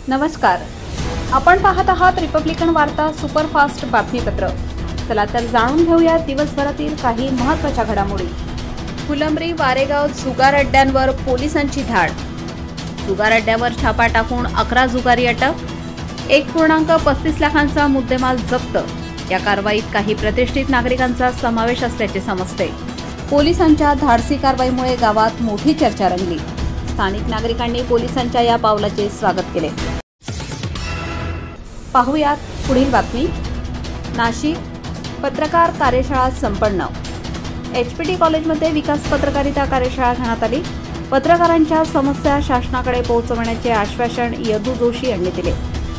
नमस्कार, आपण पाहत आहात रिपब्लिकन वार्ता सुपरफास्ट बातमीपत्र। चला तर जाणून घेऊया दिवसभरातील काही महत्त्वाच्या घडामोडी। फुलंब्री वारेगाव जुगार अड्ड्यांवर पोलिसांची धाड। जुगार अड्ड्यावर छापा टाकून 11 जुगारी अटक। 1.35 लाखांचा मुद्देमाल जप्त। या कारवाईत काही प्रतिष्ठित नागरिकांचा समावेश असल्याचे समजते। पोलिसांच्या धाडसी कारवाईमुळे गावात मोठी चर्चा रंगली। स्थानिक नागरिकांनी पोलिसांच्या या पावलाचे स्वागत केले। पाहुयात पुढील बातमी। नाशिक पत्रकार कार्यशाळा संपन्न। एचपीटी कॉलेजमध्ये विकास पत्रकारिता कार्यशाळा घेण्यात आली। पत्रकारांच्या समस्या शासनाकडे पोहोचवण्याचे आश्वासन यदू जोशी यांनी दिले।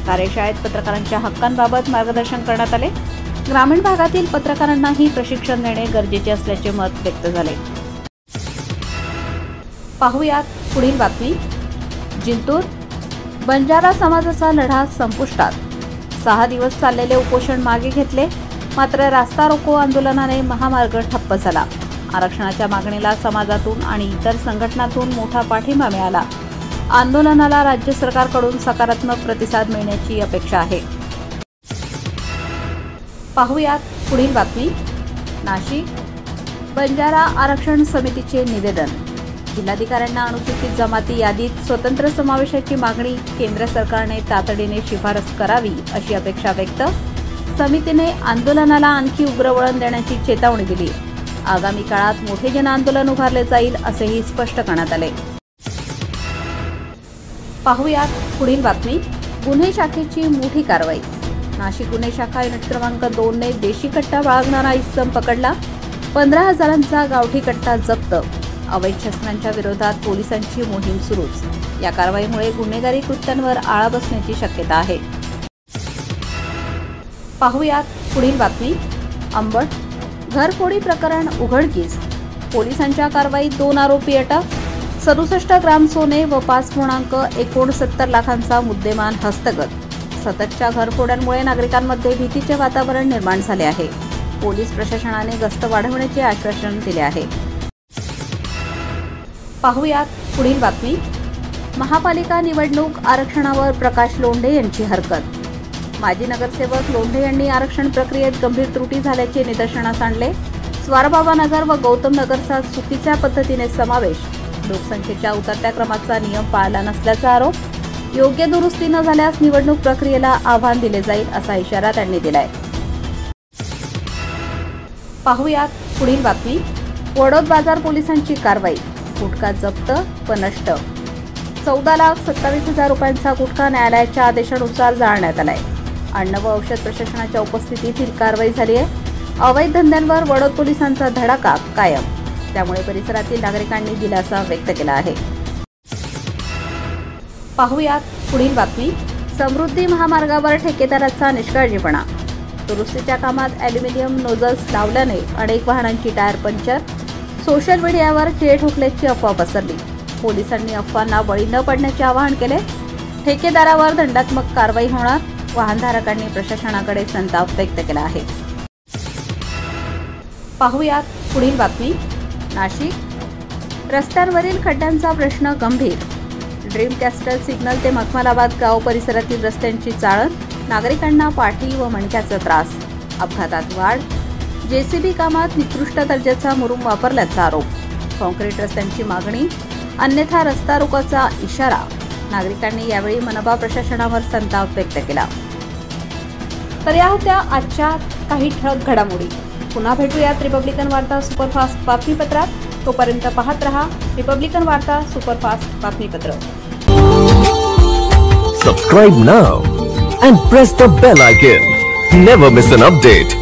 कार्यशाळेत पत्रकारांच्या हक्कांबाबत मार्गदर्शन करण्यात आले। ग्रामीण भागातील पत्रकारांनाही प्रशिक्षण देणे गरजेचे असल्याचे मत व्यक्त झाले। पाहुयात पुढील बातमी। जिंतूर बंजारा समाजाचा लढा संपुष्टात। 6 दिवस चाललेले उपोषण मागे घेतले, मात्र रास्ता रोको आंदोलनाने महामार्ग ठप्प झाला। आरक्षणाच्या मागणीला समाजातून आणि इतर संघटनांतून मोठा पाठिंबा मिळाला। आंदोलनाला राज्य सरकारकडून सकारात्मक प्रतिसाद मिळण्याची अपेक्षा आहे। पाहुयात पुढील बातमी। नाशिक बंजारा आरक्षण समितीचे निवेदन। जिल्हाधिकाऱ्यांना अनुसूचित जमाती यादीत स्वतंत्र समावेशाची मागणी केंद्र सरकारने तातडीने शिफारस करावी अशी अपेक्षा व्यक्त। समितीने आंदोलनाला आणखी उग्र वळण देण्याची चेतावणी दिली। आगामी काळात मोठे जन आंदोलन उभारले जाईल असेही स्पष्ट करण्यात आले। पाहुयात पुढील बातमी। गुन्हे शाखेची मोठी कारवाई। नाशिक गुन्हे शाखा युनिट क्रमांक 2 ने देशी कट्टा बाळगणारा इसम पकडला। 15,000चा गावठी कट्टा जप्त। अवैध शस्त्रांच्या विरोधात पोलिसांची मोहीम सुरूच। या कारवाईमुळे गुन्हेगारी कृत्यांवर आळा बसण्याची शक्यता आहे। पाहुयात पुढील बातमी। अंबड घरफोडी प्रकरण उघडकीस। पोलिसांच्या कारवाईत 2 आरोपी अटक। 67 ग्राम सोने व 5.69 लाखांचा मुद्देमाल हस्तगत। सततच्या घरफोड्यांमुळे नागरिकांमध्ये भीतीचे वातावरण निर्माण झाले आहे। पोलीस प्रशासनाने गस्त वाढवण्याचे आश्वासन दिले आहे। पाहुयात पुढील बातमी। महापालिका निवडणूक आरक्षणावर प्रकाश लोंढे यांची हरकत। माजी नगरसेवक लोंढे यांनी आरक्षण प्रक्रियेत गंभीर त्रुटी झाल्याचे निदर्शनास आणले। स्वारबाबा नगर व गौतम नगरचा चुकीच्या पद्धतीने समावेश। लोकसंख्येच्या उतरत्या क्रमाचा नियम पाळला नसल्याचा आरोप। योग्य दुरुस्ती न झाल्यास निवडणूक प्रक्रियेला आव्हान दिले जाईल असा इशारा त्यांनी दिलाय। पाहुयात पुढील बातमी। वडोद बाजार पोलिसांची कारवाई। गुटखा जप्त व नष्ट। 14,27,000 रुपयांचा गुटखा न्यायालयाच्या आदेशानुसार जाळण्यात आलाय। अन्न व औषध प्रशासनाच्या उपस्थितीत ही कारवाई झाली आहे। अवैध धंद्यांवर वडोद पोलिसांचा धडाका कायम, त्यामुळे परिसरातील नागरिकांनी दिलासा व्यक्त केला आहे। पाहुयात पुढील बातमी। समृद्धी महामार्गावर ठेकेदाराचा निष्काळजीपणा। दुरुस्तीच्या कामात ॲल्युमिनियम नोझल्स लावल्याने अनेक वाहनांची टायर पंक्चर। सोशल मीडियावर खिळे ठोकल्याची अफवा पसरली। पोलिसांनी अफवांना बळी न पडण्याचे आवाहन केले। ठेकेदारावर दंडात्मक कारवाई होणार। वाहनधारकांनी प्रशासनाकडे संताप व्यक्त केला आहे। पाहुयात पुढील बातमी। नाशिक रस्त्यांवरील खड्ड्यांचा प्रश्न गंभीर। ड्रीम कॅस्टल सिग्नल ते मखमलाबाद गाव परिसरातील रस्त्यांची चाळण। नागरिकांना पाठी व मणक्याचा त्रास। अपघातात वाढ। जेसीबी कामात निकृष्ट दर्जाचा मुरुम वापरल्याचा आरोप। काँक्रीट रस्त्यांची मागणी, अन्यथा रस्ता रोकोचा इशारा। नागरिकांनी यावेळी मनपा प्रशासनावर संताप व्यक्त केला। तर या होत्या आजच्या काही ठळक घडामोडी। पुन्हा भेटूयात रिपब्लिकन वार्ता सुपरफास्ट बातमीपत्रात। तोपर्यंत पाहत रहा रिपब्लिकन वार्ता सुपरफास्ट बातमीपत्र। Subscribe now and press the bell icon. Never miss an update.